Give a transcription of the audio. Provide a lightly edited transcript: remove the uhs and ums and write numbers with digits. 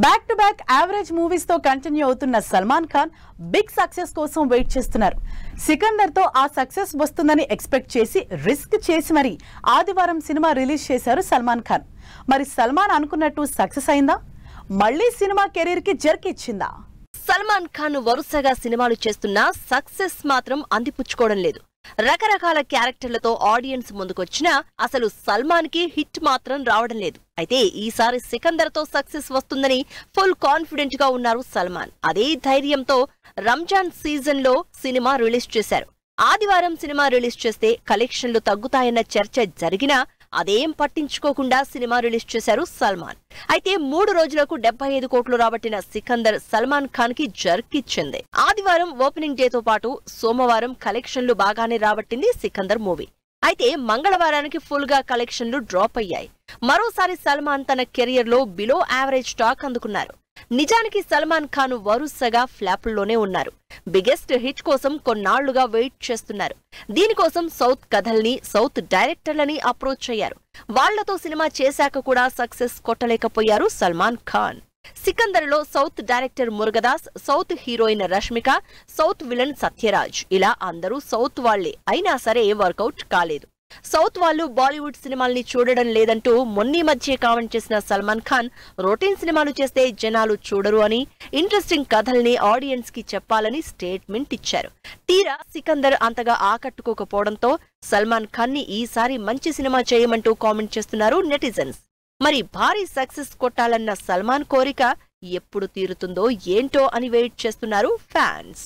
Back to back average movies తో continue అవుతున్న Salman Khan big success కోసం వెయిట్ చేస్తున్నారు. సికందర్ తో ఆ సక్సెస్ వస్తుందని ఎక్స్పెక్ట్ చేసి రిస్క్ చేసి మరి ఆదివారం సినిమా రిలీజ్ చేశారు సల్మాన్ ఖాన్. మరి సల్మాన్ అనుకున్నట్టు సక్సెస్ అయిందా? మళ్ళీ సినిమా కెరీర్ కి జర్క్ ఇచ్చిందా? సల్మాన్ ఖాన్ వరుసగా సినిమాలు చేస్తున్నా సక్సెస్ మాత్రం అందిపుచ్చుకోవడం లేదు. రకరకాల క్యారెక్టర్లతో ఆడియన్స్ ముందుకొచ్చినా అసలు సల్మాన్ కి హిట్ మాత్రం రావడం లేదు. అయితే ఈసారి సికందర్ తో సక్సెస్ వస్తుందని ఫుల్ కాన్ఫిడెంట్ గా ఉన్నారు సల్మాన్. అదే ధైర్యంతో రంజాన్ సీజన్ లో సినిమా రిలీజ్ చేశారు. ఆదివారం సినిమా రిలీజ్ చేస్తే కలెక్షన్లు తగ్గుతాయన్న చర్చ జరిగినా అదేం పట్టించుకోకుండా సినిమా రిలీజ్ చేశారు సల్మాన్. అయితే 3 రోజులకు 75 కోట్లు రాబట్టిన సికందర్ సల్మాన్ ఖాన్ కి జర్క్ ఇచ్చింది. ఆదివారం ఓపెనింగ్ డే తో పాటు సోమవారం కలెక్షన్లు బాగానే రాబట్టింది సికందర్ మూవీ. అయితే మంగళవారానికి ఫుల్ గా కలెక్షన్లు డ్రాప్ అయ్యాయి. మరోసారి సల్మాన్ తన కెరియర్ లో బిలో యావరేజ్ టాక్ అందుకున్నారు. నిజానికి సల్మాన్ ఖాన్ వరుసగా ఫ్లాపుల్లోనే ఉన్నారు. బిగ్గెస్ట్ హిట్ కోసం కొన్నాళ్లుగా వెయిట్ చేస్తున్నారు. దీనికోసం సౌత్ కథల్ని, సౌత్ డైరెక్టర్లని అప్రోచ్ అయ్యారు. వాళ్లతో సినిమా చేశాక కూడా సక్సెస్ కొట్టలేకపోయారు సల్మాన్ ఖాన్. సికందర్ లో south director Murugadoss, south heroine Rashmika, south villain Sathyaraj, ఇలా అందరూ సౌత్ వాళ్లే అయినా సరే వర్కౌట్ కాలేదు. సౌత్ వాళ్ళు బాలీవుడ్ సినిమాల్ని చూడడం లేదంటూ మొన్నీ మధ్య కామెంట్ చేసిన సల్మాన్ ఖాన్ రొటీన్ సినిమాలు చేస్తే జనాలు చూడరు అని, ఇంట్రెస్టింగ్ కథల్ని ఆడియన్స్ కి చెప్పాలని స్టేట్మెంట్ ఇచ్చారు. తీరా సికందర్ అంతగా ఆకట్టుకోకపోవడంతో సల్మాన్ ఖాన్ ని ఈసారి మంచి సినిమా చేయమంటూ కామెంట్ చేస్తున్నారు నెటిజన్స్. మరి భారీ సక్సెస్ కొట్టాలన్న సల్మాన్ కోరిక ఎప్పుడు తీరుతుందో ఏంటో అని వెయిట్ చేస్తున్నారు ఫ్యాన్స్.